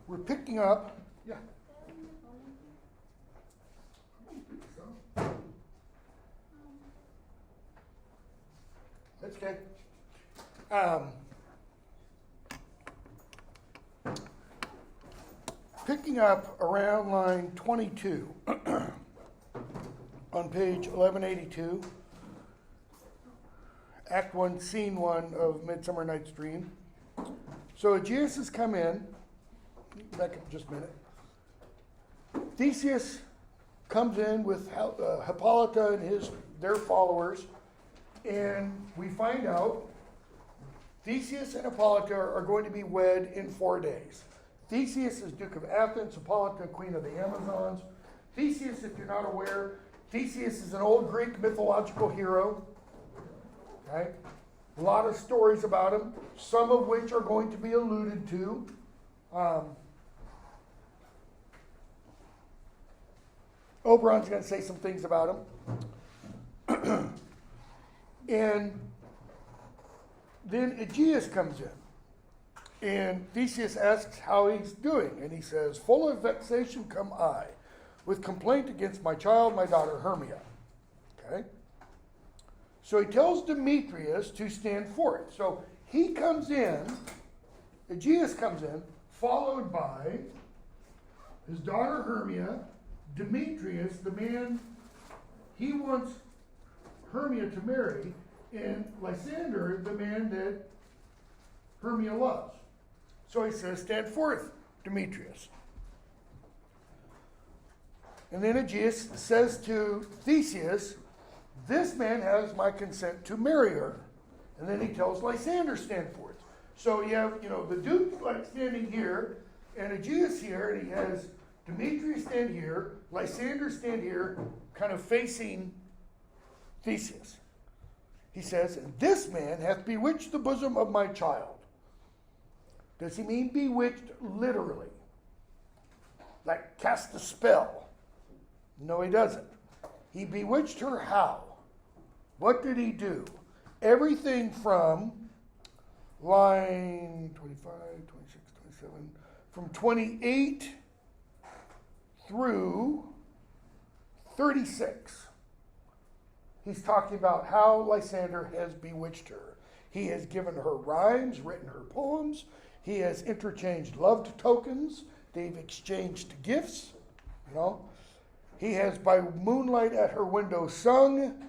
we're picking up. Yeah. That's okay. Picking up around line 22 on page 1182, Act 1, Scene 1 of Midsummer Night's Dream. So Aegeus has come in. Back up just a minute. Theseus comes in with Hippolyta and their followers, and we find out Theseus and Hippolyta are going to be wed in 4 days. Theseus is Duke of Athens, Hippolyta, Queen of the Amazons. Theseus, if you're not aware, Theseus is an old Greek mythological hero. Okay? A lot of stories about him, some of which are going to be alluded to. Oberon's going to say some things about him. And then Aegeus comes in. And Theseus asks how he's doing. And he says, full of vexation come I, with complaint against my child, my daughter Hermia. Okay? So he tells Demetrius to stand forth. So he comes in, Aegeus comes in, followed by his daughter Hermia, Demetrius, the man he wants Hermia to marry, and Lysander, the man that Hermia loves. So he says, stand forth, Demetrius. And then Aegeus says to Theseus, this man has my consent to marry her. And then he tells Lysander, stand forth. So you have, the Duke like standing here, and Aegeus here, and he has Demetrius stand here, Lysander stand here, kind of facing Theseus. He says, and this man hath bewitched the bosom of my child. Does he mean bewitched literally? Like cast a spell? No, he doesn't. He bewitched her how? What did he do? Everything from line 25, 26, 27, from 28 through 36. He's talking about how Lysander has bewitched her. He has given her rhymes, written her poems. He has interchanged love tokens. They've exchanged gifts. He has by moonlight at her window sung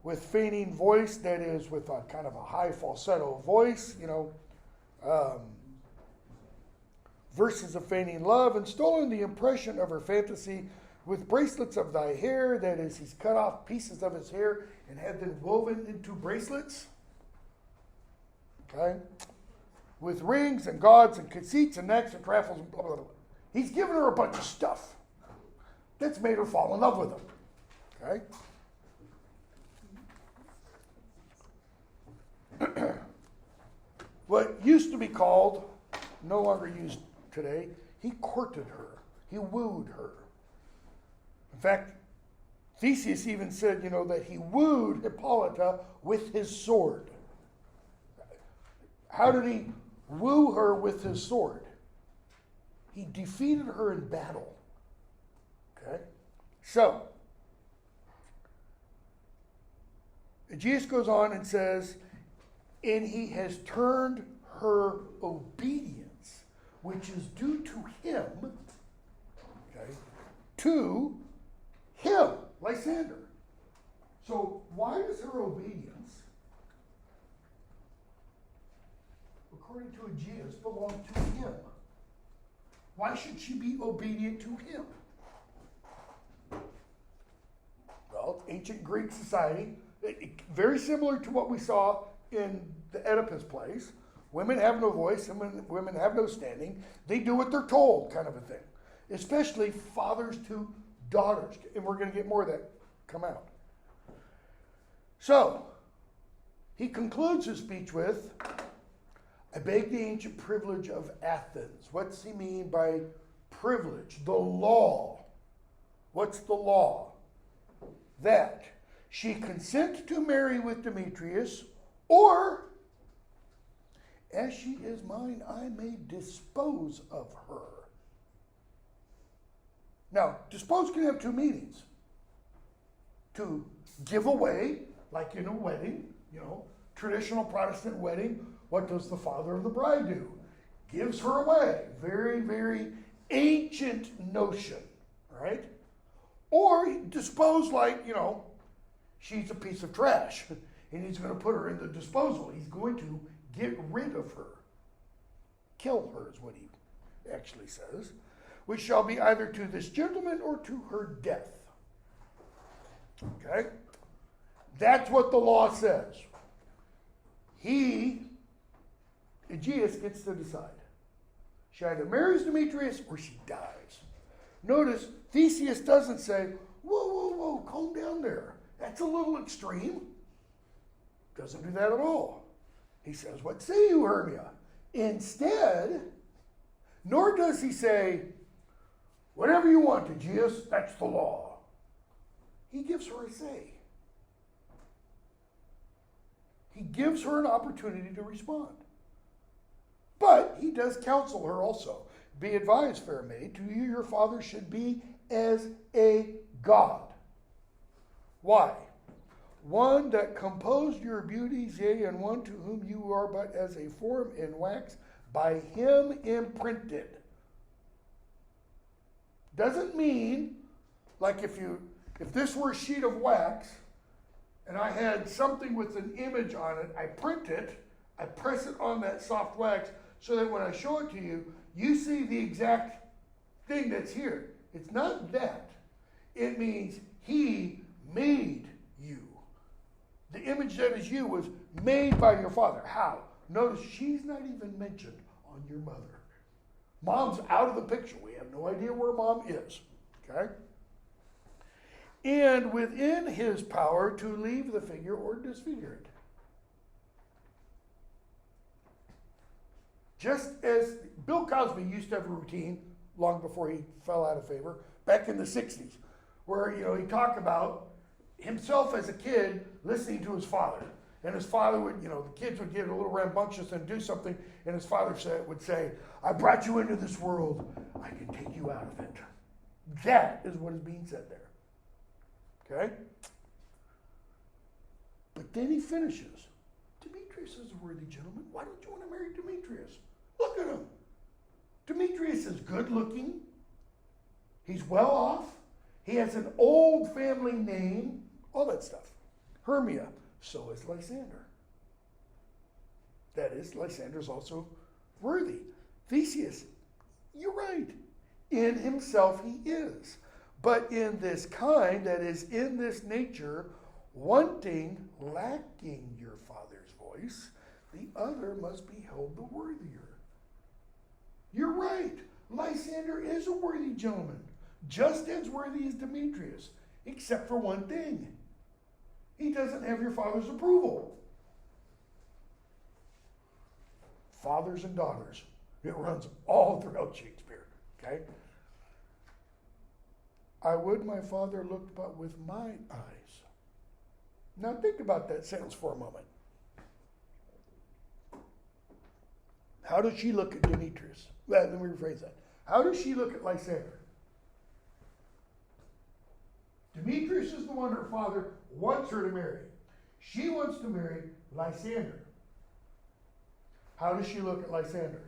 with feigning voice, that is with a kind of a high falsetto voice, verses of feigning love, and stolen the impression of her fantasy with bracelets of thy hair, that is, he's cut off pieces of his hair and had them woven into bracelets. Okay? With rings and gauds and conceits and necks and trifles and blah, blah, blah. He's given her a bunch of stuff that's made her fall in love with him. Okay? What used to be called, no longer used today, he courted her. He wooed her. In fact, Theseus even said, that he wooed Hippolyta with his sword. How did he woo her with his sword? He defeated her in battle. Okay? So, Aegeus goes on and says, and he has turned her obedience, which is due to him, okay, to him, Lysander. So why does her obedience, according to Aegeus, belong to him? Why should she be obedient to him? Well, ancient Greek society, very similar to what we saw in the Oedipus plays. Women have no voice, women have no standing. They do what they're told, kind of a thing. Especially fathers to daughters. And we're going to get more of that come out. So, he concludes his speech with, I beg the ancient privilege of Athens. What's he mean by privilege? The law. What's the law? That she consent to marry with Demetrius, or, as she is mine, I may dispose of her. Now, dispose can have two meanings. To give away, like in a wedding, traditional Protestant wedding, what does the father of the bride do? Gives her away. Very, very ancient notion, right? Or dispose like, she's a piece of trash and he's going to put her in the disposal. He's going to get rid of her. Kill her is what he actually says, which shall be either to this gentleman or to her death. Okay? That's what the law says. Aegeus gets to decide. She either marries Demetrius or she dies. Notice, Theseus doesn't say, whoa, calm down there. That's a little extreme. Doesn't do that at all. He says, what say you, Hermia? Instead, nor does he say, whatever you want, Aegeus, that's the law. He gives her a say. He gives her an opportunity to respond. But he does counsel her also. Be advised, fair maid, to you your father should be as a god. Why? One that composed your beauties, yea, and one to whom you are but as a form in wax, by him imprinted. Doesn't mean, like if this were a sheet of wax, and I had something with an image on it, I print it, I press it on that soft wax, so that when I show it to you, you see the exact thing that's here. It's not that. It means he made you. The image that is you was made by your father. How? Notice she's not even mentioned on your mother. Mom's out of the picture. We have no idea where mom is. Okay? And within his power to leave the figure or disfigure it. Just as Bill Cosby used to have a routine long before he fell out of favor, back in the 60s, where he talked about himself as a kid listening to his father. And his father would, the kids would get a little rambunctious and do something, and his father would say, I brought you into this world, I can take you out of it. That is what is being said there. Okay? But then he finishes. Demetrius is a worthy gentleman. Why don't you want to marry Demetrius? Look at him. Demetrius is good looking. He's well off. He has an old family name. All that stuff. Hermia. So is Lysander. That is, Lysander is also worthy. Theseus. You're right. In himself he is. But in this kind, that is, in this nature, wanting, lacking your father's voice, the other must be held the worthier. You're right. Lysander is a worthy gentleman, just as worthy as Demetrius, except for one thing. He doesn't have your father's approval. Fathers and daughters. It runs all throughout Shakespeare. Okay? I would my father looked but with my eyes. Now think about that sentence for a moment. How does she look at Demetrius? Well, let me rephrase that. How does she look at Lysander? Demetrius is the one her father wants her to marry. She wants to marry Lysander. How does she look at Lysander?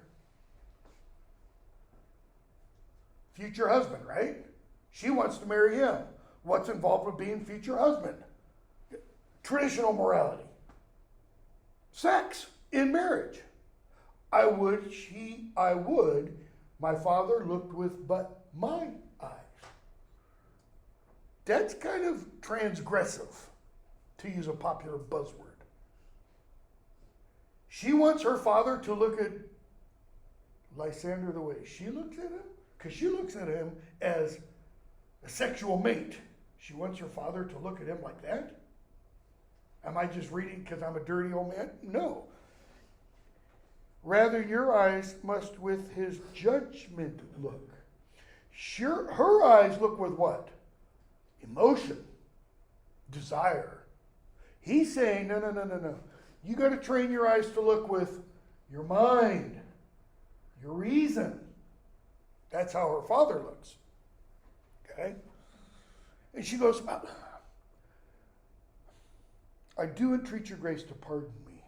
Future husband, right? She wants to marry him. What's involved with being future husband? Traditional morality. Sex in marriage. I would, my father looked with but my eyes. That's kind of transgressive, to use a popular buzzword. She wants her father to look at Lysander the way she looks at him, because she looks at him as a sexual mate. She wants her father to look at him like that? Am I just reading because I'm a dirty old man? No. Rather, your eyes must with his judgment look. Sure, her eyes look with what? Emotion, desire. He's saying, no. You got to train your eyes to look with your mind, your reason. That's how her father looks. Okay? And she goes, I do entreat your grace to pardon me.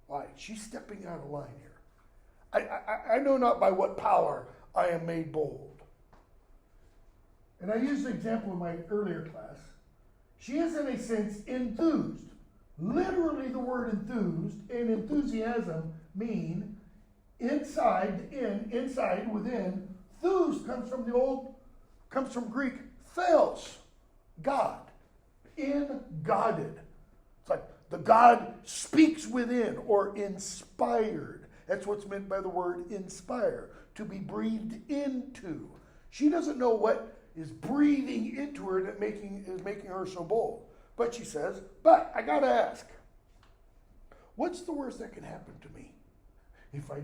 Why? She's stepping out of line here. I know not by what power I am made bold. And I used the example in my earlier class. She is, in a sense, enthused. Literally, the word enthused and enthusiasm mean inside, inside, within. Thus comes from Greek, theos, God, in-godded. It's like the God speaks within or inspired. That's what's meant by the word inspire, to be breathed into. She doesn't know what is breathing into her that is making her so bold. But she says, but I got to ask, what's the worst that can happen to me if I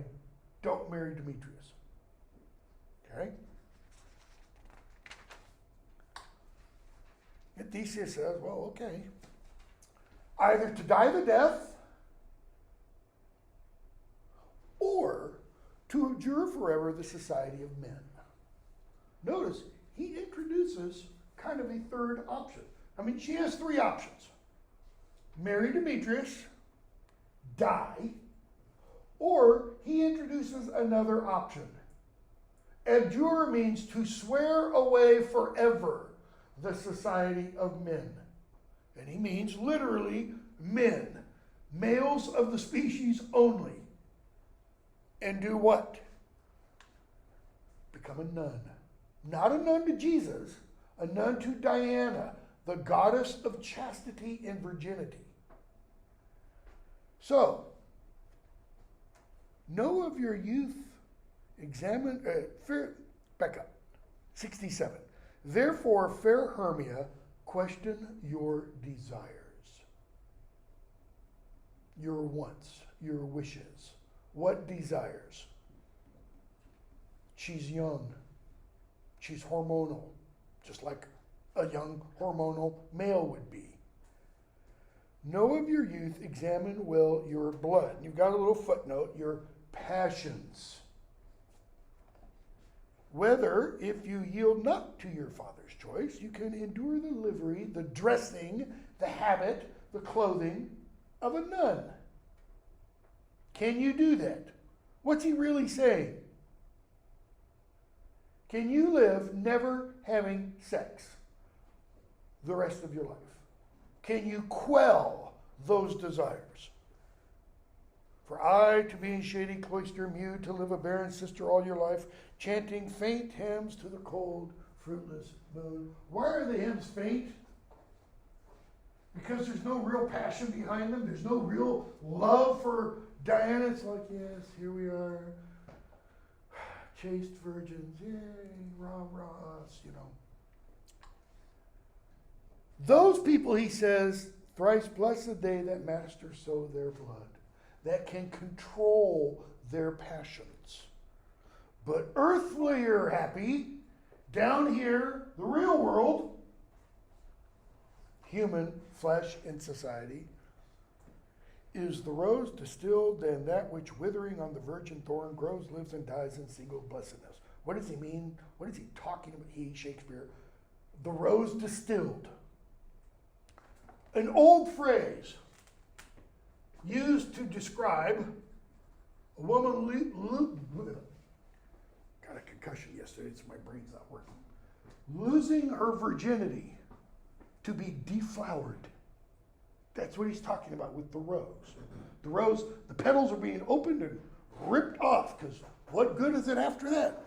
don't marry Demetrius? Okay? And Theseus says, well, okay. Either to die the death or to endure forever the society of men. Notice, he introduces kind of a third option. I mean, she has three options. Marry Demetrius, die, or he introduces another option. Endure means to swear away forever the society of men. And he means literally men, males of the species only. And do what? Become a nun. Not a nun to Jesus, a nun to Diana, the goddess of chastity and virginity. So, know of your youth, back up, 67. Therefore, fair Hermia, question your desires, your wants, your wishes. What desires? She's young. She's hormonal, just like a young hormonal male would be. Know of your youth, examine well your blood. You've got a little footnote, your passions. Whether, if you yield not to your father's choice, you can endure the livery, the dressing, the habit, the clothing of a nun. Can you do that? What's he really saying? Can you live never having sex the rest of your life? Can you quell those desires? For I, to be in shady cloister mute, to live a barren sister all your life, chanting faint hymns to the cold, fruitless moon. Why are the hymns faint? Because there's no real passion behind them. There's no real love for Diana. It's like, yes, here we are. Chaste virgins, yay, rah, rah, us, you know. Those people, he says, thrice blessed they that master so their blood, that can control their passions. But earthly are happy, down here, the real world, human, flesh, and society, is the rose distilled than that which withering on the virgin thorn grows, lives, and dies in single blessedness. What does he mean? What is he talking about? Shakespeare. The rose distilled. An old phrase used to describe a woman got a concussion yesterday, so my brain's not working. Losing her virginity to be deflowered. That's what he's talking about with the rose. The rose, the petals are being opened and ripped off, because what good is it after that?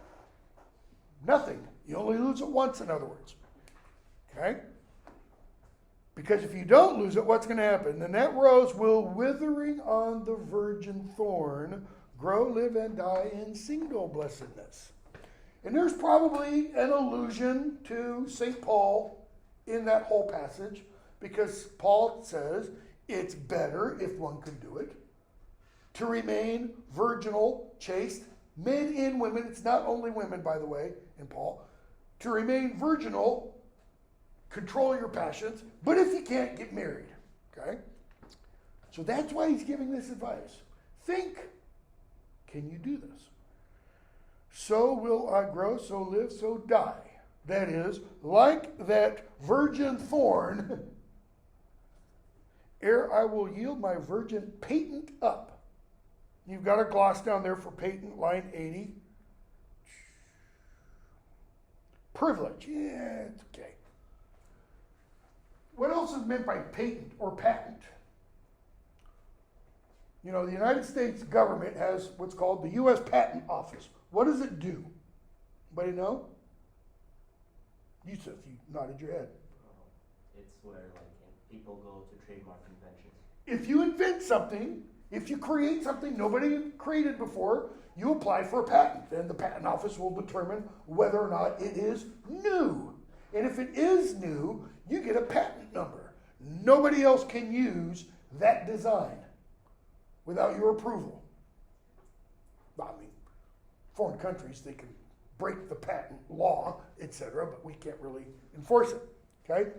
Nothing. You only lose it once, in other words. Okay? Because if you don't lose it, what's going to happen? Then that rose will, withering on the virgin thorn, grow, live, and die in single blessedness. And there's probably an allusion to St. Paul in that whole passage, because Paul says it's better, if one can do it, to remain virginal, chaste, men and women. It's not only women, by the way, in Paul. To remain virginal, control your passions, but if you can't, get married. Okay? So that's why he's giving this advice. Think, can you do this? So will I grow, so live, so die. that is, like that virgin thorn, ere I will yield my virgin patent up. You've got a gloss down there for patent, line 80. Privilege, yeah, it's okay. What else is meant by patent or patent? You know, the United States government has what's called the U.S. Patent Office. What does it do? Anybody know? You said you nodded your head. It's where people go to trademark conventions. If you invent something, if you create something nobody created before, you apply for a patent. Then the patent office will determine whether or not it is new. And if it is new, you get a patent number. Nobody else can use that design without your approval. I mean, foreign countries, they can break the patent law, etc., but we can't really enforce it, okay?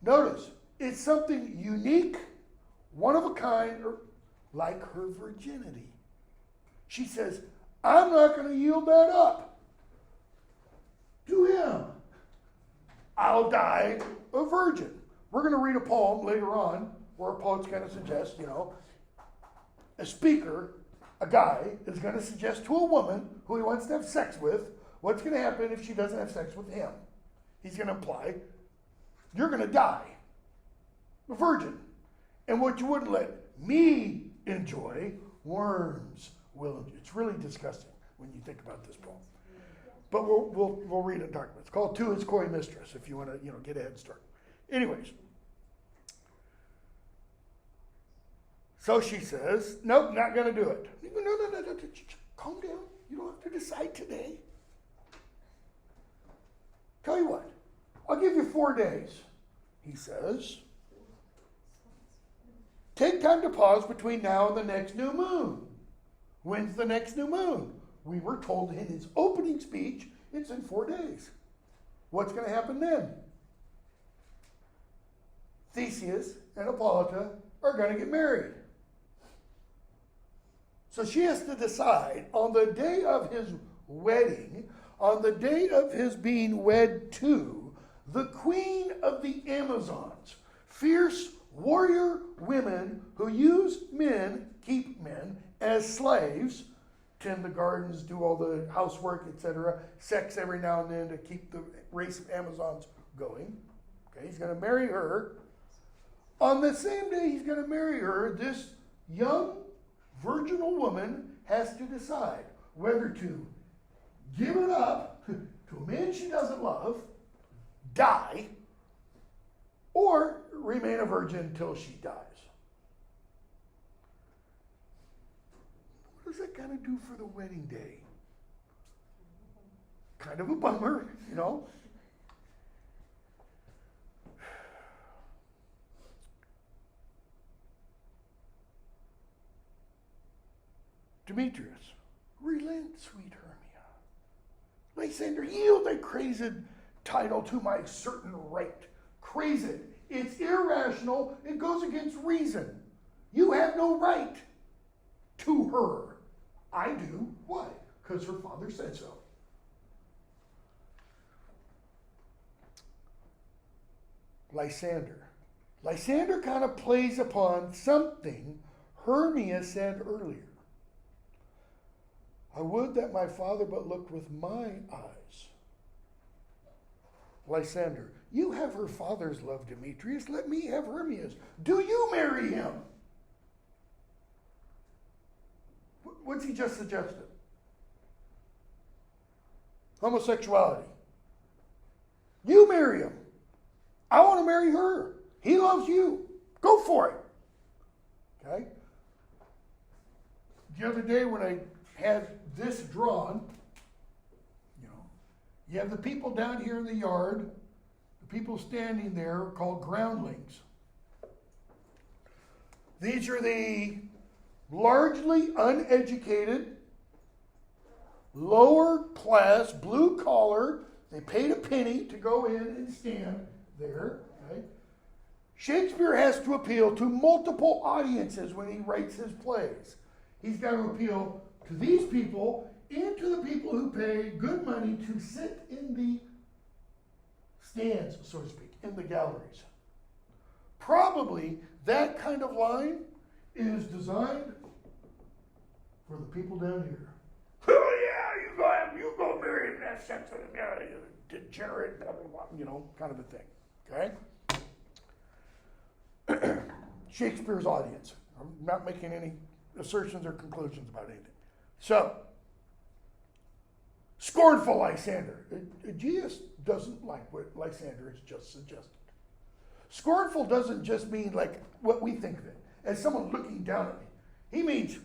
Notice, it's something unique, one of a kind, or like her virginity. She says, I'm not going to yield that up to him. I'll die a virgin. We're going to read a poem later on where a poet's going to suggest, you know, a speaker, a guy, is going to suggest to a woman who he wants to have sex with what's going to happen if she doesn't have sex with him. He's going to imply, you're going to die a virgin. And what you wouldn't let me enjoy, worms will enjoy. It's really disgusting when you think about this poem. But we'll read it and talk about it. It's called To His Coy Mistress, if you want to, get a head start. Anyways. So she says, nope, not going to do it. No, calm down. You don't have to decide today. Tell you what, I'll give you 4 days, he says. Take time to pause between now and the next new moon. When's the next new moon? We were told in his opening speech, it's in 4 days. What's going to happen then? Theseus and Hippolyta are going to get married. So she has to decide on the day of his wedding, on the day of his being wed to the queen of the Amazons, fierce warrior women who use men, keep men, as slaves, tend the gardens, do all the housework, etc., sex every now and then to keep the race of Amazons going. Okay, he's going to marry her. On the same day he's going to marry her, this young virginal woman has to decide whether to give it up to a man she doesn't love, die, or remain a virgin until she dies. What does that kind of do for the wedding day? Kind of a bummer, Demetrius, relent, sweet Hermia. Lysander, yield thy crazed title to my certain right. Crazed. It's irrational. It goes against reason. You have no right to her. I do. Why? Because her father said so. Lysander. Lysander kind of plays upon something Hermia said earlier. I would that my father but looked with my eyes. Lysander, you have her father's love, Demetrius. Let me have Hermia's. Do you marry him? What's he just suggested? Homosexuality. You marry him. I want to marry her. He loves you. Go for it. Okay? The other day when I had this drawn, you have the people down here in the yard, the people standing there are called groundlings. These are the largely uneducated, lower class, blue collar. They paid a penny to go in and stand there. Okay? Shakespeare has to appeal to multiple audiences when he writes his plays. He's got to appeal to these people and to the people who pay good money to sit in the stands, so to speak, in the galleries. Probably that kind of line is designed for the people down here. Oh yeah, you go marry that sex, degenerate, blah, blah, blah, you know, kind of a thing. Okay? Shakespeare's audience. I'm not making any assertions or conclusions about anything. So, scornful Lysander. Aegeus doesn't like what Lysander has just suggested. Scornful doesn't just mean like what we think of it, as someone looking down at me. He means,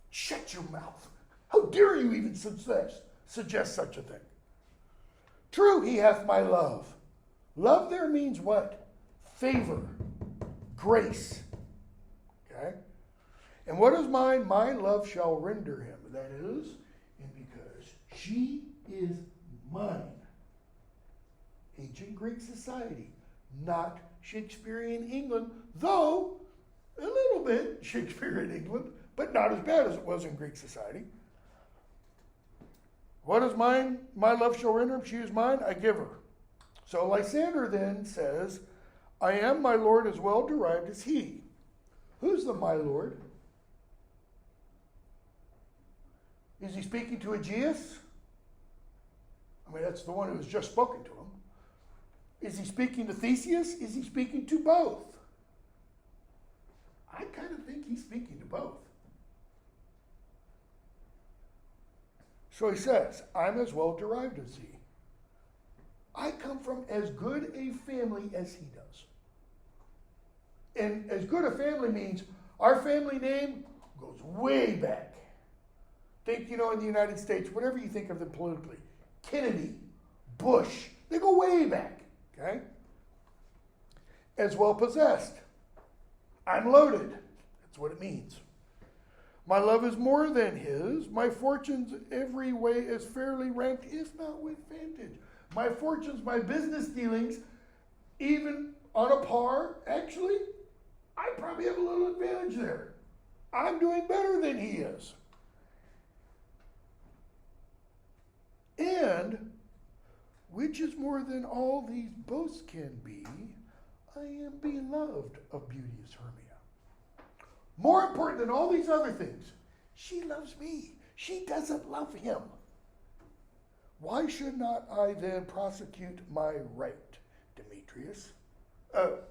shut your mouth. How dare you even suggest such a thing? True, he hath my love. Love there means what? Favor, grace. Okay? And what is mine? My love shall render him. That is, and because she is mine. Ancient Greek society, not Shakespearean England, though a little bit Shakespearean England, but not as bad as it was in Greek society. What is mine? My love shall render him. She is mine. I give her. So Lysander then says, I am my lord as well derived as he. Who's the my lord? Is he speaking to Aegeus? I mean, that's the one who has just spoken to him. Is he speaking to Theseus? Is he speaking to both? I kind of think he's speaking to both. So he says, I'm as well derived as he. I come from as good a family as he does. And as good a family means our family name goes way back. Think, in the United States, whatever you think of them politically, Kennedy, Bush, they go way back, okay? As well possessed. I'm loaded. That's what it means. My love is more than his. My fortunes every way as fairly ranked, if not with vantage. My fortunes, my business dealings, even on a par, actually, I probably have a little advantage there. I'm doing better than he is. And, which is more than all these boasts can be, I am beloved of beauteous Hermia. More important than all these other things, she loves me. She doesn't love him. Why should not I then prosecute my right, Demetrius?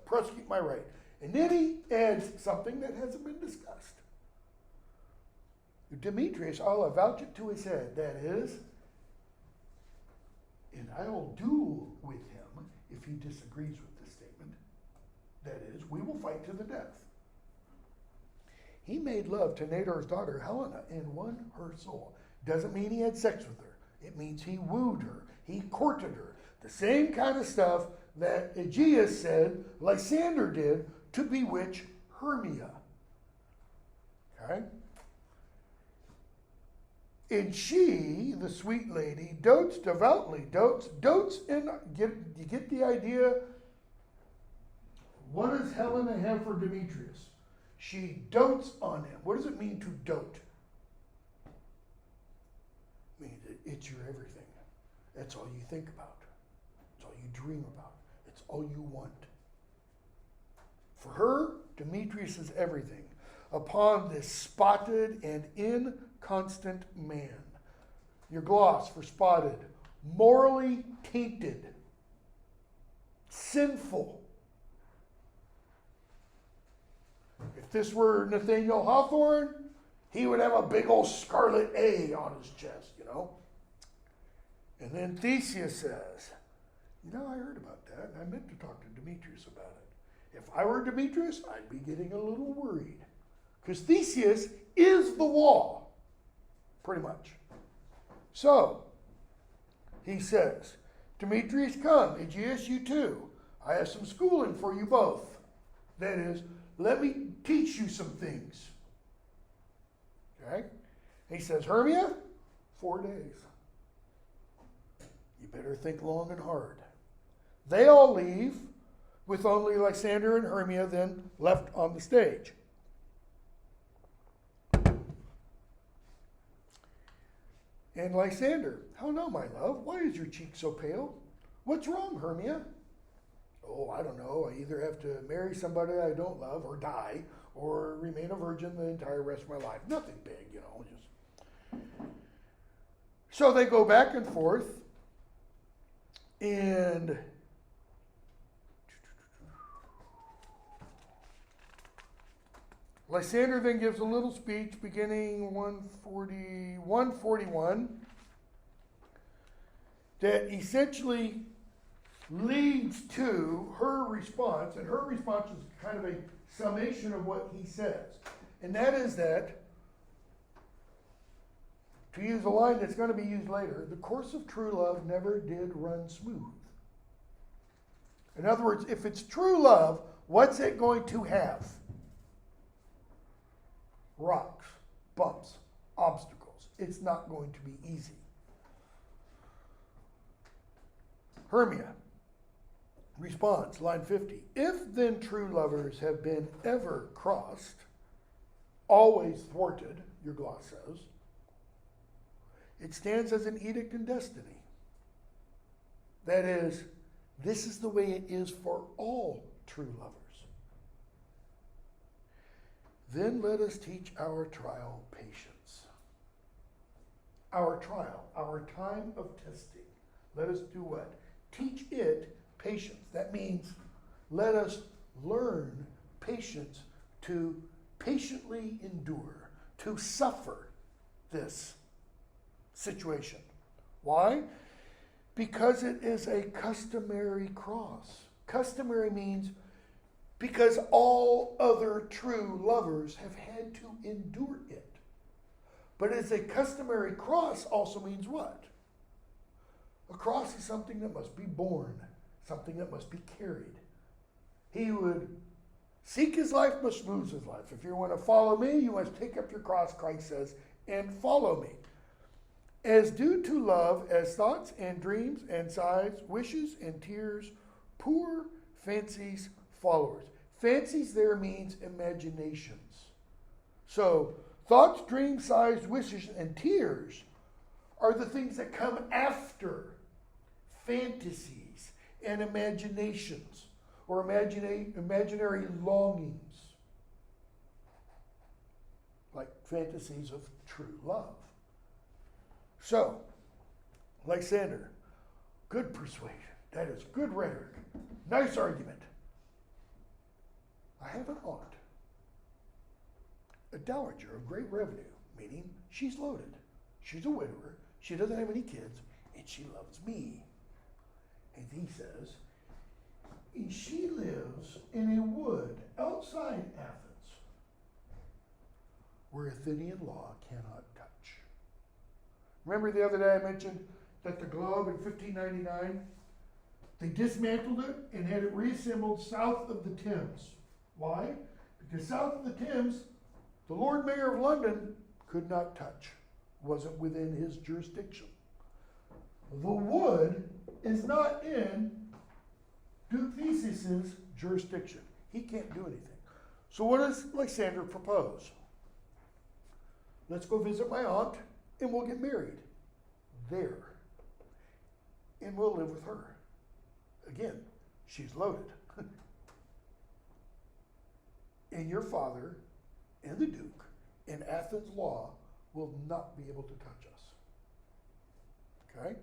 Prosecute my right. And then he adds something that hasn't been discussed. Demetrius, I'll avouch it to his head. That is, and I will duel with him if he disagrees with this statement. That is, we will fight to the death. He made love to Nador's daughter, Helena, and won her soul. Doesn't mean he had sex with her. It means he wooed her. He courted her. The same kind of stuff that Aegeus said Lysander did to bewitch Hermia. Okay? And she, the sweet lady, dotes devoutly, dotes in, you get the idea? What does Helena have for Demetrius? She dotes on him. What does it mean to dote? It means it's your everything. That's all you think about. It's all you dream about. It's all you want. For her, Demetrius is everything. Upon this spotted and inconstant man. Your gloss for spotted. Morally tainted. Sinful. If this were Nathaniel Hawthorne, he would have a big old scarlet A on his chest, And then Theseus says, I heard about that, and I meant to talk to Demetrius about it. If I were Demetrius, I'd be getting a little worried. Because Theseus is the wall, pretty much. So, he says, Demetrius, come. Aegeus, you too. I have some schooling for you both. That is, let me teach you some things. Okay? He says, Hermia, 4 days. You better think long and hard. They all leave, with only Lysander and Hermia then left on the stage. And Lysander, how now, my love? Why is your cheek so pale? What's wrong, Hermia? Oh, I don't know. I either have to marry somebody I don't love or die or remain a virgin the entire rest of my life. Nothing big, just. So they go back and forth, and Lysander then gives a little speech beginning 141 that essentially leads to her response, and her response is kind of a summation of what he says. And that is that, to use a line that's going to be used later, the course of true love never did run smooth. In other words, if it's true love, what's it going to have? Rocks, bumps, obstacles. It's not going to be easy. Hermia responds, line 50. If then true lovers have been ever crossed, always thwarted, your gloss says, it stands as an edict in destiny. That is, this is the way it is for all true lovers. Then let us teach our trial patience. Our trial, our time of testing. Let us do what? Teach it patience. That means let us learn patience to patiently endure, to suffer this situation. Why? Because it is a customary cross. Customary means because all other true lovers have had to endure it. But it's a customary cross also means what? A cross is something that must be borne, something that must be carried. He would seek his life, must lose his life. If you want to follow me, you must take up your cross, Christ says, and follow me. As due to love as thoughts and dreams and sighs, wishes and tears, poor fancies, followers. Fancies there means imaginations. So thoughts, dreams, sighs, wishes, and tears are the things that come after fantasies and imaginations or imaginary longings, like fantasies of true love. So, Lysander, good persuasion. That is good rhetoric. Nice argument. I have an aunt, a dowager of great revenue, meaning she's loaded. She's a widower. She doesn't have any kids, and she loves me. And he says, and she lives in a wood outside Athens, where Athenian law cannot touch. Remember the other day I mentioned that the globe in 1599, they dismantled it and had it reassembled south of the Thames. Why? Because south of the Thames, the Lord Mayor of London could not touch. Wasn't within his jurisdiction. The wood is not in Duke Theseus's jurisdiction. He can't do anything. So what does Lysander propose? Let's go visit my aunt and we'll get married there. And we'll live with her. Again, she's loaded. And your father and the Duke in Athens law will not be able to touch us. Okay?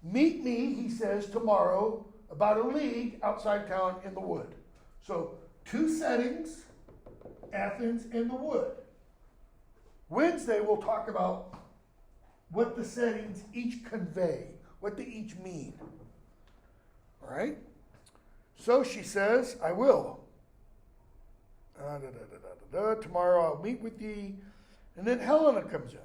Meet me, he says, tomorrow about a league outside town in the wood. So, two settings, Athens and the wood. Wednesday we'll talk about what the settings each convey, what they each mean. All right? So she says, I will. Tomorrow I'll meet with thee. And then Helena comes in.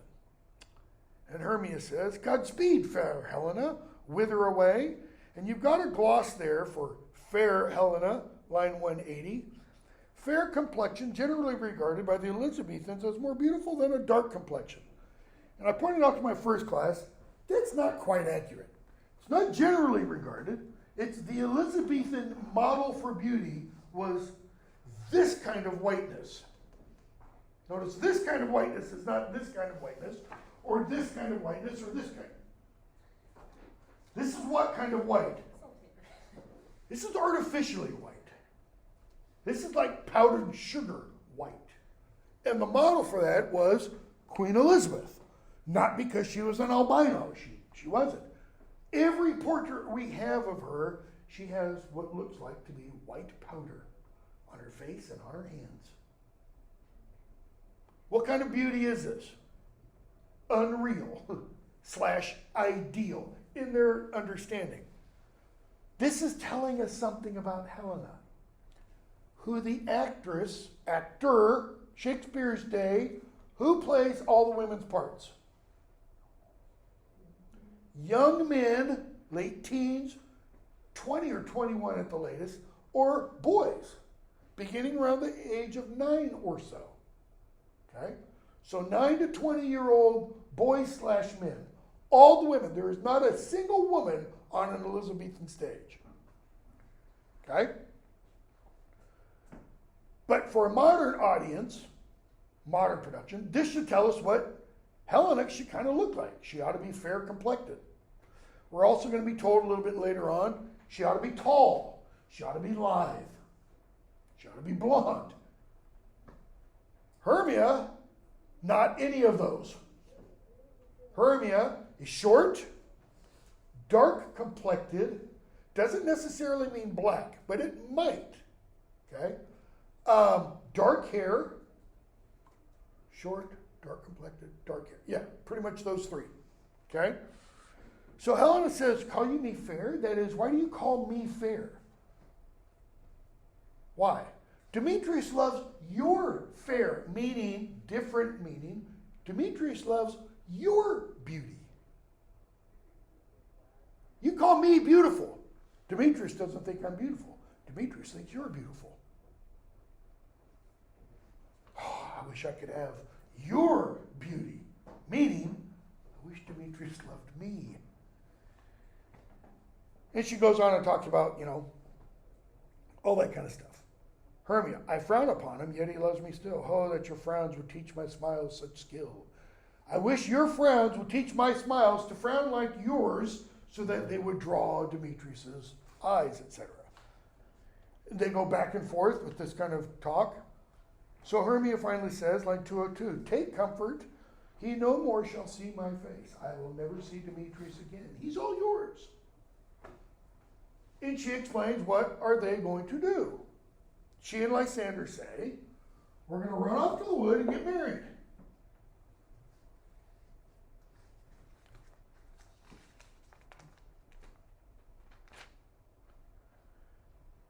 And Hermia says, Godspeed, fair Helena, whither away? And you've got a gloss there for fair Helena, line 180. Fair complexion, generally regarded by the Elizabethans as more beautiful than a dark complexion. And I pointed out to my first class, that's not quite accurate. It's not generally regarded. It's the Elizabethan model for beauty was this kind of whiteness. Notice this kind of whiteness is not this kind of whiteness, or this kind of whiteness, or this kind. This is what kind of white? This is artificially white. This is like powdered sugar white. And the model for that was Queen Elizabeth. Not because she was an albino. She wasn't. Every portrait we have of her, she has what looks like to be white powder on her face and on her hands. What kind of beauty is this? Unreal / ideal in their understanding. This is telling us something about Helena, who the actor, Shakespeare's day, who plays all the women's parts? Young men, late teens, 20 or 21 at the latest, or boys, beginning around the age of 9 or so. Okay? So 9 to 20-year-old boys / men. All the women. There is not a single woman on an Elizabethan stage. Okay? But for a modern audience, modern production, this should tell us what Helena should kind of look like. She ought to be fair complected. We're also going to be told a little bit later on, she ought to be tall. She ought to be lithe. She ought to be blonde. Hermia, not any of those. Hermia is short, dark complected, doesn't necessarily mean black, but it might. Okay? Dark hair, short, dark complected, dark hair. Yeah, pretty much those three. Okay? So Helena says, call you me fair? That is, why do you call me fair? Why? Demetrius loves your fair, meaning, different meaning. Demetrius loves your beauty. You call me beautiful. Demetrius doesn't think I'm beautiful. Demetrius thinks you're beautiful. Oh, I wish I could have your beauty. Meaning, I wish Demetrius loved me. And she goes on and talks about, all that kind of stuff. Hermia, I frown upon him, yet he loves me still. Oh, that your frowns would teach my smiles such skill. I wish your frowns would teach my smiles to frown like yours, so that they would draw Demetrius's eyes, etc. They go back and forth with this kind of talk. So Hermia finally says, line 202, take comfort, he no more shall see my face. I will never see Demetrius again. He's all yours. And she explains what are they going to do. She and Lysander say, we're going to run off to the wood and get married.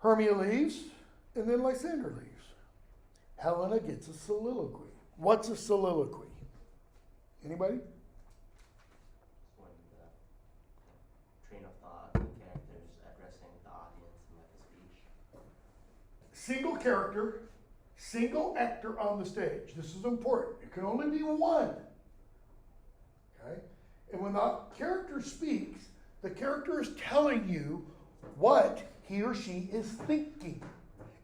Hermia leaves, and then Lysander leaves. Helena gets a soliloquy. What's a soliloquy? Anybody? When the train of thought, the characters addressing the audience in like a speech. Single character, single actor on the stage. This is important. It can only be one. Okay? And when the character speaks, the character is telling you what he or she is thinking.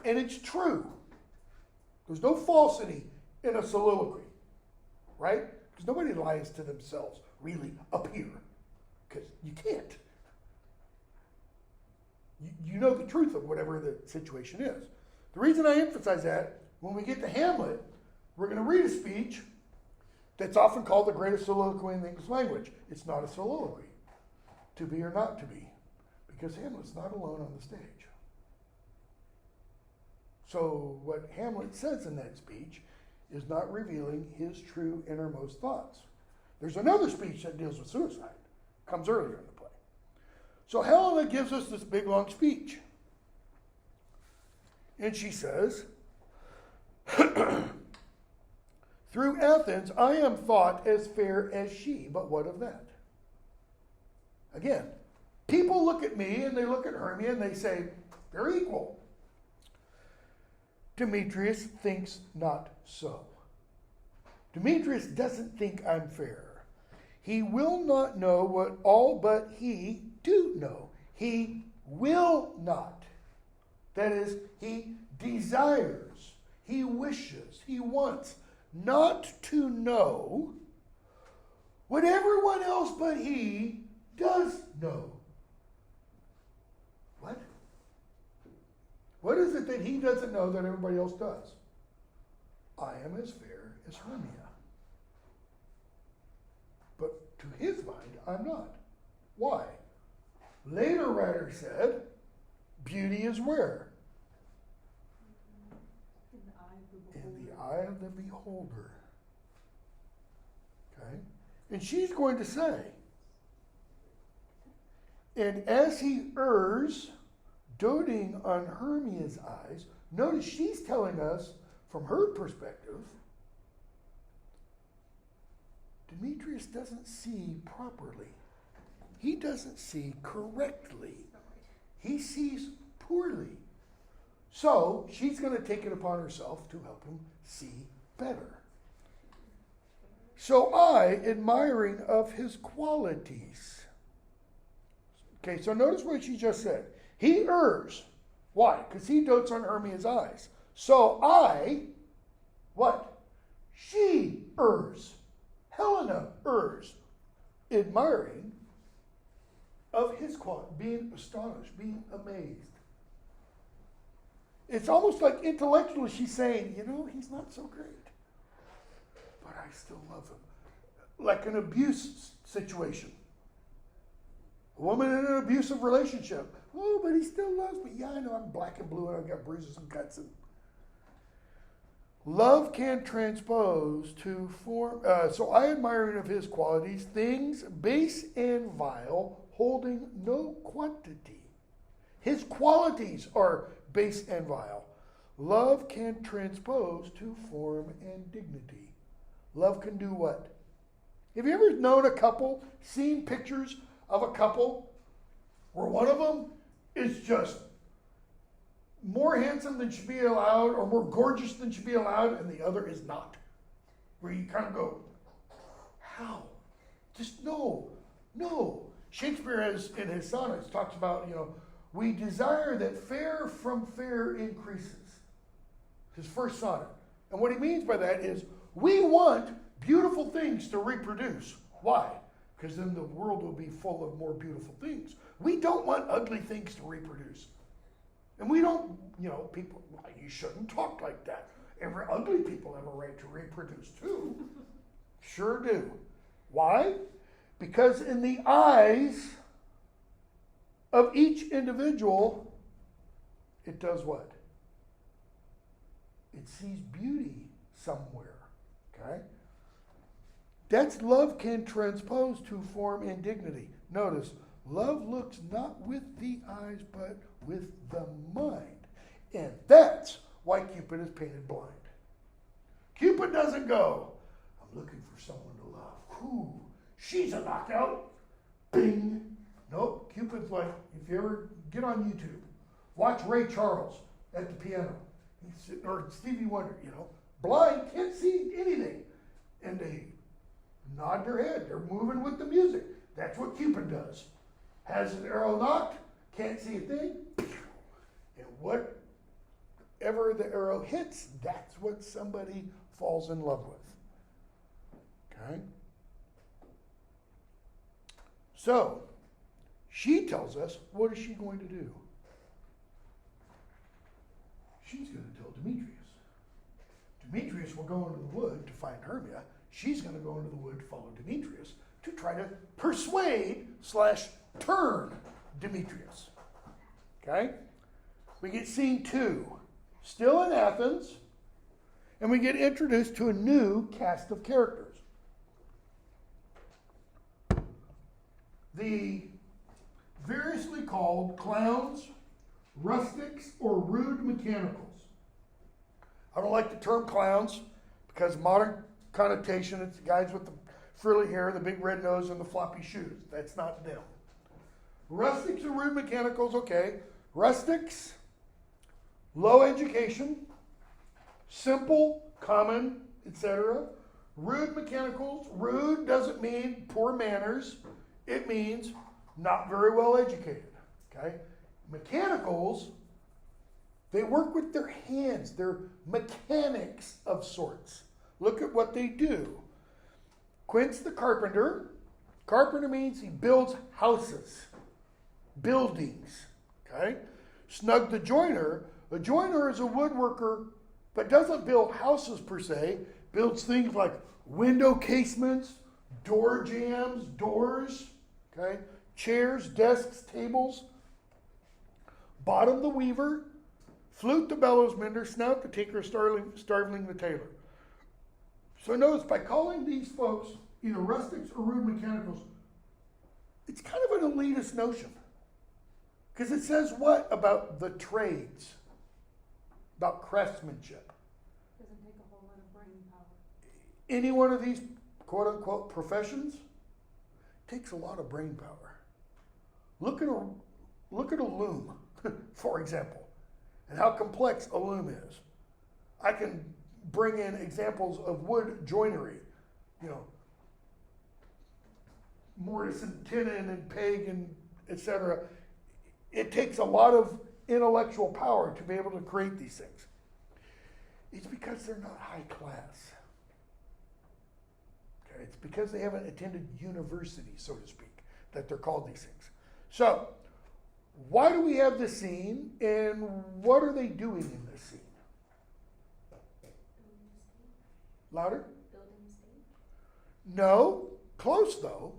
And it's true. There's no falsity in a soliloquy. Right? Because nobody lies to themselves really up here. Because you can't. You know the truth of whatever the situation is. The reason I emphasize that, when we get to Hamlet, we're going to read a speech that's often called the greatest soliloquy in the English language. It's not a soliloquy. To be or not to be. Because Hamlet's not alone on the stage. So what Hamlet says in that speech is not revealing his true innermost thoughts. There's another speech that deals with suicide. Comes earlier in the play. So Helena gives us this big long speech. And she says, through Athens I am thought as fair as she, but what of that? Again, people look at me and they look at Hermia and they say, they're equal. Demetrius thinks not so. Demetrius doesn't think I'm fair. He will not know what all but he do know. He will not. That is, he desires, he wishes, he wants not to know what everyone else but he does know. What? What is it that he doesn't know that everybody else does? I am as fair as Hermia. But to his mind, I'm not. Why? Later writer said, beauty is where? In the eye of the beholder. Okay? And she's going to say, and as he errs, doting on Hermia's eyes, notice she's telling us from her perspective, Demetrius doesn't see properly. He doesn't see correctly. He sees poorly. So she's going to take it upon herself to help him see better. So I, admiring of his qualities. Okay, so notice what she just said. He errs. Why? Because he dotes on Hermia's eyes. So I, what? She errs. Helena errs. Admiring of his quality, being astonished, being amazed. It's almost like intellectually she's saying, you know, he's not so great, but I still love him. Like an abuse situation. A woman in an abusive relationship. Oh, but he still loves me. Yeah, I know I'm black and blue and I've got bruises and cuts. And love can transpose to form. So I admire of his qualities, things base and vile, holding no quantity. His qualities are base and vile. Love can transpose to form and dignity. Love can do what? Have you ever known a couple, seen pictures of a couple where one of them is just more handsome than should be allowed or more gorgeous than should be allowed and the other is not? Where you kind of go, how? Just no. Shakespeare has, in his sonnets, talks about, we desire that fair from fair increases. His first sonnet. And what he means by that is, we want beautiful things to reproduce. Why? Because then the world will be full of more beautiful things. We don't want ugly things to reproduce. And we don't, people, well, you shouldn't talk like that. Every ugly people have a right to reproduce too. Sure do. Why? Because in the eyes of each individual, it does what? It sees beauty somewhere. Okay? That's love can transpose to form and dignity. Notice, love looks not with the eyes, but with the mind. And that's why Cupid is painted blind. Cupid doesn't go, I'm looking for someone to love. Ooh, she's a knockout. Bing. Nope, Cupid's like, if you ever get on YouTube, watch Ray Charles at the piano. Or Stevie Wonder, blind, can't see anything. And they nod their head. They're moving with the music. That's what Cupid does. Has an arrow knocked, can't see a thing. And whatever the arrow hits, that's what somebody falls in love with. Okay? So, she tells us, what is she going to do? She's going to tell Demetrius. Demetrius will go into the wood to find Hermia. She's going to go into the wood to follow Demetrius to try to persuade / turn Demetrius. Okay? We get scene 2. Still in Athens. And we get introduced to a new cast of characters. The variously called clowns, rustics, or rude mechanicals. I don't like the term clowns because modern connotation, it's guys with the frilly hair, the big red nose, and the floppy shoes. That's not them. Rustics and rude mechanicals, okay. Rustics, low education, simple, common, etc. Rude mechanicals, rude doesn't mean poor manners. It means not very well educated, okay. Mechanicals, they work with their hands. They're mechanics of sorts. Look at what they do. Quince the carpenter. Carpenter means he builds houses, buildings. Okay? Snug the joiner. A joiner is a woodworker, but doesn't build houses per se. Builds things like window casements, door jambs, doors. Okay? Chairs, desks, tables. Bottom the weaver. Flute the bellows mender. Snout the tinker. Starveling the tailor. So notice, by calling these folks either rustics or rude mechanicals, it's kind of an elitist notion. Because it says what about the trades? About craftsmanship. Doesn't take a whole lot of brain power. Any one of these quote unquote professions takes a lot of brain power. Look at a loom, for example, and how complex a loom is. I can bring in examples of wood joinery, mortise and tenon and peg and etc. It takes a lot of intellectual power to be able to create these things. It's because they're not high class. Okay, it's because they haven't attended university, so to speak, that they're called these things. So, why do we have this scene, and what are they doing in this scene? Louder? Building a stage? No, close though.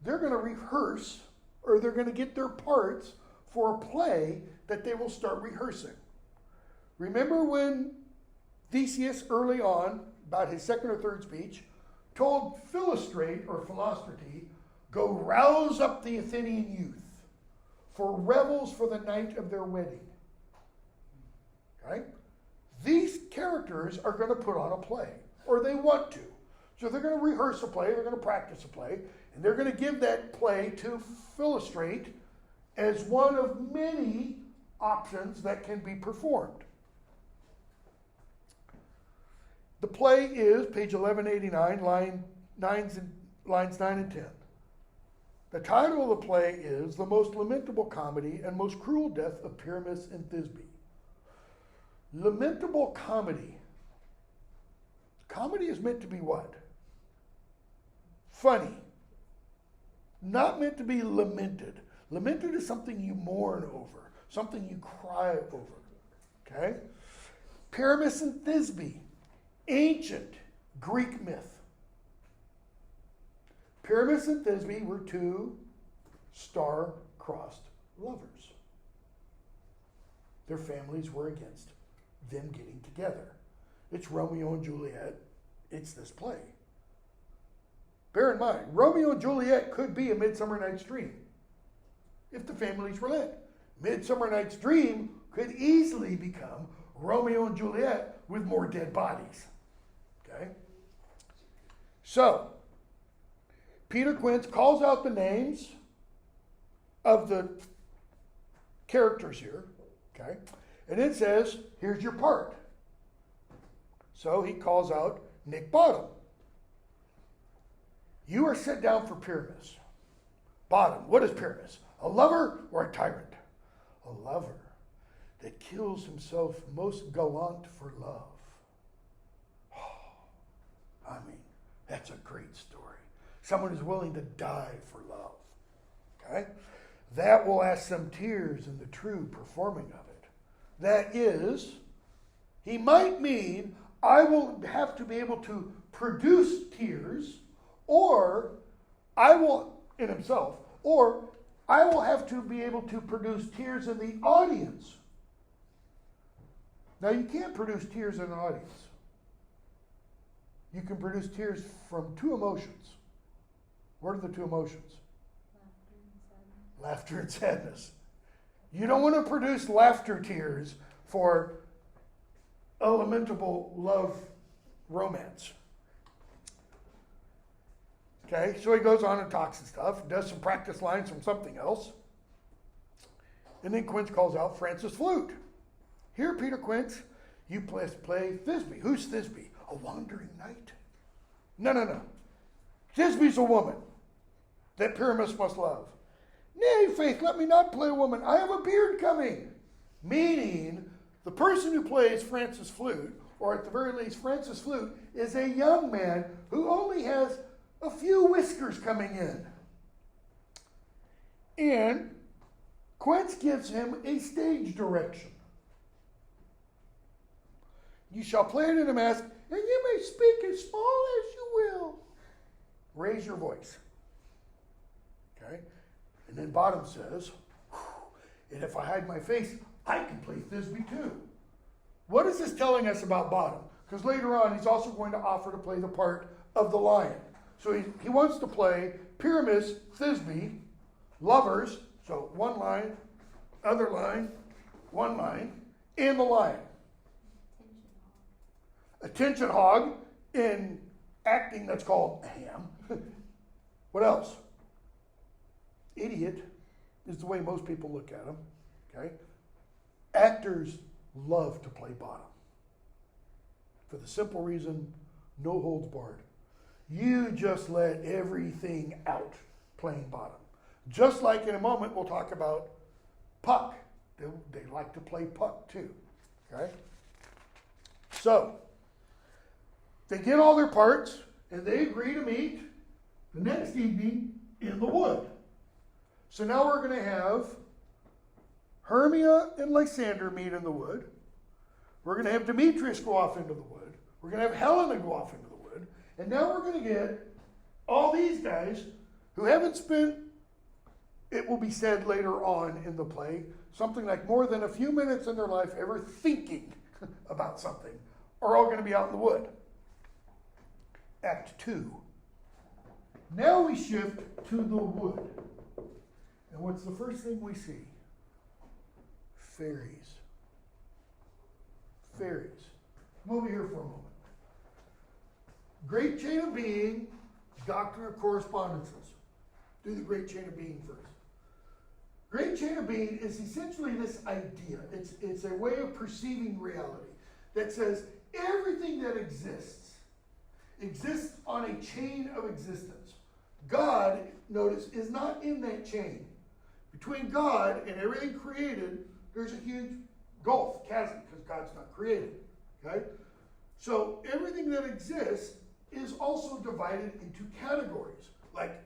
They're going to rehearse, or they're going to get their parts for a play that they will start rehearsing. Remember when Theseus, early on, about his second or third speech, told Philostrate, or Philostrate, go rouse up the Athenian youth for revels for the night of their wedding. Okay? These characters are going to put on a play, or they want to. So they're going to rehearse a play, they're going to practice a play, and they're going to give that play to Philostrate as one of many options that can be performed. The play is page 1189, lines 9 and 10. The title of the play is The Most Lamentable Comedy and Most Cruel Death of Pyramus and Thisbe. Lamentable comedy. Comedy is meant to be what? Funny. Not meant to be lamented. Lamented is something you mourn over, something you cry over. Okay? Pyramus and Thisbe, ancient Greek myth. Pyramus and Thisbe were two star-crossed lovers. Their families were against them getting together. It's Romeo and Juliet. It's this play. Bear in mind, Romeo and Juliet could be a Midsummer Night's Dream if the families relent. Midsummer Night's Dream could easily become Romeo and Juliet with more dead bodies. Okay? So, Peter Quince calls out the names of the characters here. Okay? And it says, here's your part. So he calls out Nick Bottom. You are set down for Pyramus. Bottom, what is Pyramus? A lover or a tyrant? A lover that kills himself most gallant for love. Oh, I mean, that's a great story. Someone who's willing to die for love. Okay? That will ask some tears in the true performing of it. That is, he might mean, I will have to be able to produce tears, or I will, in himself, or I will have to be able to produce tears in the audience. Now, you can't produce tears in an audience. You can produce tears from two emotions. What are the two emotions? Laughter and sadness. You don't want to produce laughter tears for a lamentable love romance. Okay, so he goes on and talks and stuff, does some practice lines from something else. And then Quince calls out Francis Flute. Here, Peter Quince, you play Thisbe. Who's Thisbe? A wandering knight? No. Thisbe's a woman that Pyramus must love. Nay, faith, let me not play a woman. I have a beard coming. Meaning, the person who plays Francis Flute, or at the very least Francis Flute, is a young man who only has a few whiskers coming in. And Quince gives him a stage direction. You shall play it in a mask, and you may speak as small as you will. Raise your voice. Okay? And then Bottom says, and if I hide my face, I can play Thisbe too. What is this telling us about Bottom? Because later on, he's also going to offer to play the part of the lion. So he wants to play Pyramus, Thisbe, lovers, so one line, other line, one line, and the lion. Attention hog. In acting, that's called a ham. What else? Idiot is the way most people look at him. Okay? Actors love to play Bottom. For the simple reason, no holds barred. You just let everything out playing Bottom. Just like in a moment we'll talk about Puck. They like to play Puck too. Okay? So, they get all their parts and they agree to meet the next evening in the wood. So now we're going to have Hermia and Lysander meet in the wood. We're going to have Demetrius go off into the wood. We're going to have Helena go off into the wood. And now we're going to get all these guys who haven't spent, it will be said later on in the play, something like more than a few minutes in their life ever thinking about something, are all going to be out in the wood. Act 2. Now we shift to the wood. And what's the first thing we see? Fairies. Fairies. Come over here for a moment. Great chain of being, doctrine of correspondences. Do the great chain of being first. Great chain of being is essentially this idea. It's a way of perceiving reality that says everything that exists on a chain of existence. God, notice, is not in that chain. Between God and everything created, there's a huge gulf, chasm, because God's not created. Okay? So everything that exists is also divided into categories. Like,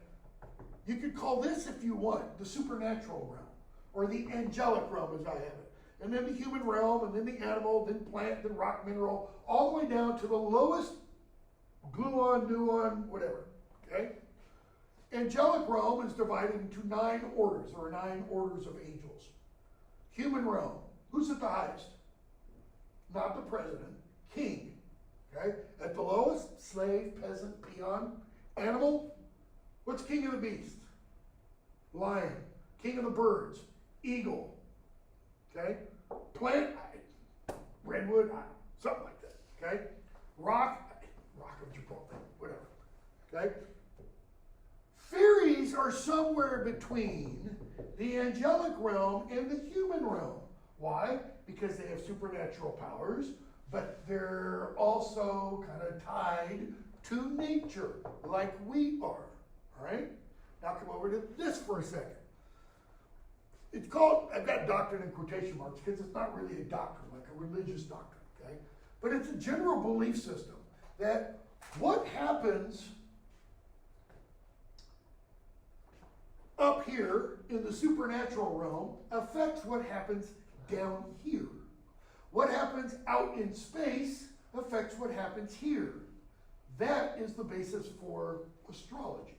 you could call this, if you want, the supernatural realm, or the angelic realm as I have it. And then the human realm, and then the animal, then plant, then rock, mineral, all the way down to the lowest gluon, nuon, whatever. Okay? Angelic realm is divided into 9 orders. There are 9 orders of angels. Human realm. Who's at the highest? Not the president. King. Okay? At the lowest, slave, peasant, peon. Animal. What's king of the beast? Lion. King of the birds. Eagle. Okay? Plant. Redwood. Something like that. Okay? Rock. Rock of Gibraltar. Whatever. Okay? Fairies are somewhere between the angelic realm and the human realm. Why? Because they have supernatural powers, but they're also kind of tied to nature, like we are. All right? Now come over to this for a second. It's called, I've got doctrine in quotation marks because it's not really a doctrine, like a religious doctrine, okay? But it's a general belief system that what happens up here in the supernatural realm affects what happens down here. What happens out in space affects what happens here. That is the basis for astrology.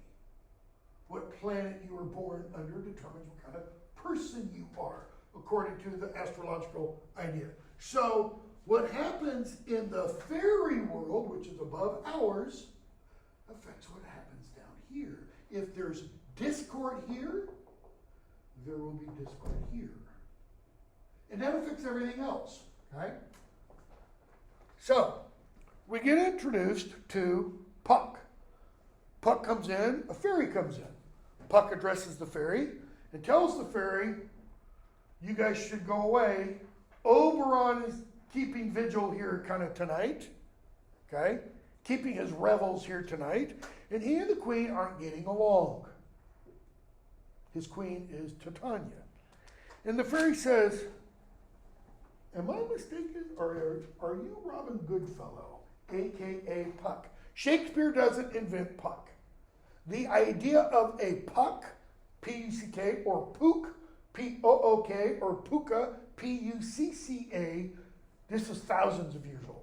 What planet you were born under determines what kind of person you are, according to the astrological idea. So, what happens in the fairy world, which is above ours, affects what happens down here. If there's discord here, there will be discord here. And that affects everything else, right? So, we get introduced to Puck. Puck comes in, a fairy comes in. Puck addresses the fairy and tells the fairy, you guys should go away. Oberon is keeping vigil here kind of tonight, okay? Keeping his revels here tonight. And he and the queen aren't getting along. His queen is Titania. And the fairy says, am I mistaken, or are you Robin Goodfellow, a.k.a. Puck? Shakespeare doesn't invent Puck. The idea of a puck, P-U-C-K, or pook, P-O-O-K, or puka, P-U-C-C-A, this is thousands of years old.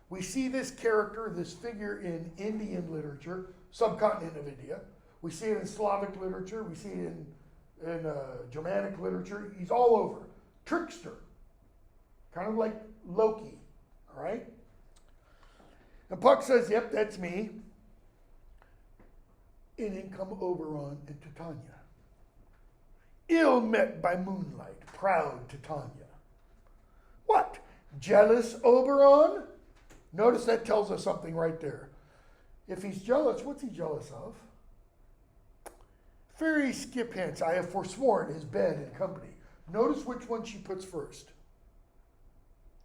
We see this character, this figure in Indian literature, subcontinent of India. We see it in Slavic literature. We see it in Germanic literature. He's all over. Trickster. Kind of like Loki. All right? And Puck says, yep, that's me. And then come Oberon and Titania. Ill met by moonlight, proud Titania. What? Jealous Oberon? Notice that tells us something right there. If he's jealous, what's he jealous of? Fairy skip hence, I have forsworn his bed and company. Notice which one she puts first.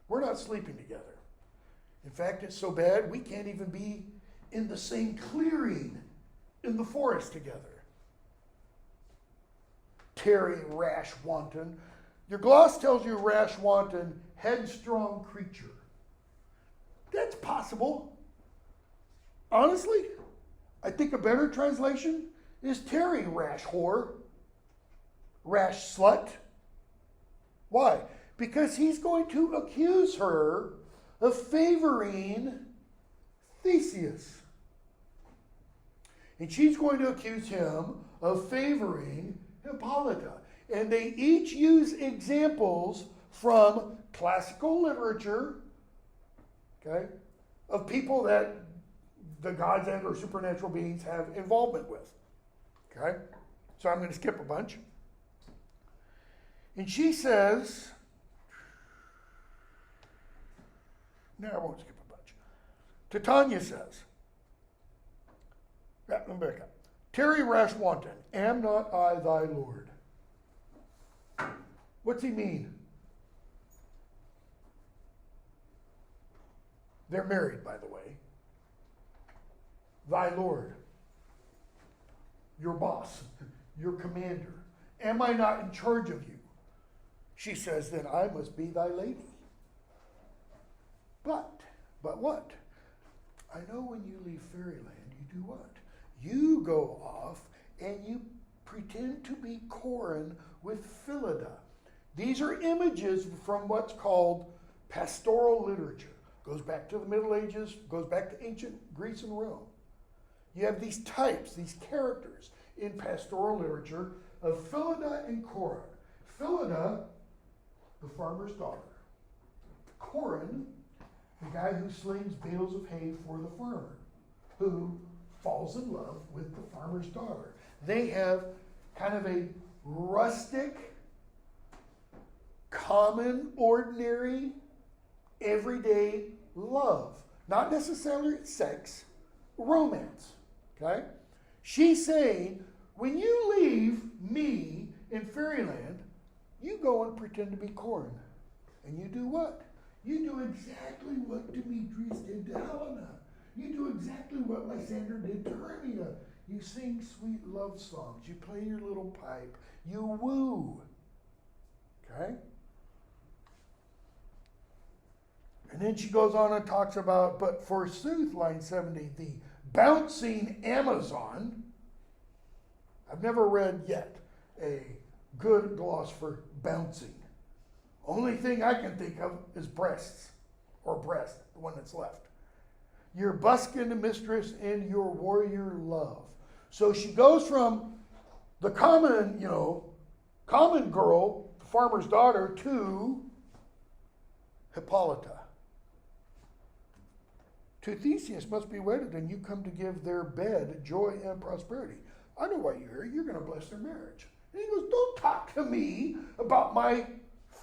We're not sleeping together. In fact, it's so bad we can't even be in the same clearing in the forest together. Tarry, rash wanton. Your gloss tells you rash wanton, headstrong creature. That's possible. Honestly, I think a better translation is tarry, rash whore, rash slut. Why? Because he's going to accuse her of favoring Theseus. And she's going to accuse him of favoring Hippolyta. And they each use examples from classical literature, okay, of people that the gods and or supernatural beings have involvement with. Okay? So I'm going to skip a bunch. And she says, no, I won't skip a bunch. Titania says, let me back up. Tarry, rash wanton, am not I thy Lord? What's he mean? They're married, by the way. Thy Lord, your boss, your commander. Am I not in charge of you? She says, then I must be thy lady. But what? I know when you leave fairyland, you do what? You go off and you pretend to be Corin with Phillida. These are images from what's called pastoral literature. Goes back to the Middle Ages, goes back to ancient Greece and Rome. You have these types, these characters in pastoral literature of Phillida and Corin. Phillida, the farmer's daughter. Corin, the guy who slings bales of hay for the farmer, who falls in love with the farmer's daughter. They have kind of a rustic, common, ordinary, everyday love. Not necessarily sex, romance. Okay? She's saying, when you leave me in fairyland, you go and pretend to be Corin. And you do what? You do exactly what Demetrius did to Helena. You do exactly what Lysander did to Hermia. You sing sweet love songs. You play your little pipe. You woo. Okay? And then she goes on and talks about, but forsooth, line 70, the bouncing Amazon. I've never read yet a good gloss for bouncing. Only thing I can think of is breasts, or breast, the one that's left. Your buskin mistress and your warrior love. So she goes from the common, common girl, the farmer's daughter, to Hippolyta. To Theseus must be wedded, and you come to give their bed joy and prosperity. I know why you're here. You're going to bless their marriage. And he goes, don't talk to me about my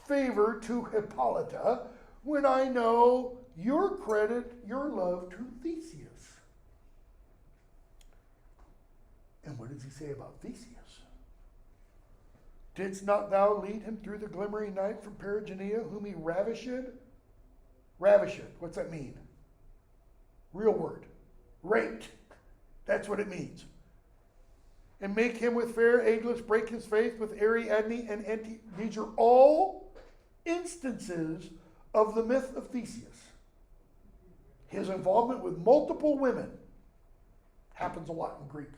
favor to Hippolyta when I know your credit, your love to Theseus. And what does he say about Theseus? Didst not thou lead him through the glimmering night from Perigonea, whom he ravished? Ravished, what's that mean? Real word. Raped. That's what it means. And make him with fair Aeglus break his faith with Ariadne and Anti. These are all instances of the myth of Theseus. His involvement with multiple women happens a lot in Greek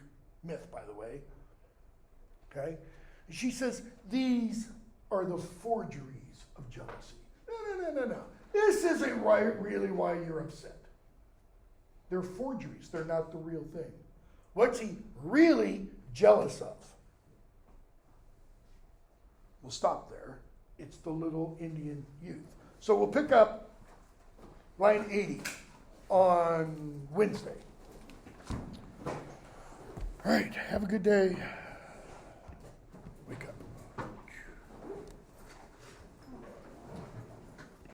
way. Okay? And she says, these are the forgeries of jealousy. No. This isn't really why you're upset. They're forgeries. They're not the real thing. What's he really jealous of? We'll stop there. It's the little Indian youth. So we'll pick up line 80 on Wednesday. All right. Have a good day.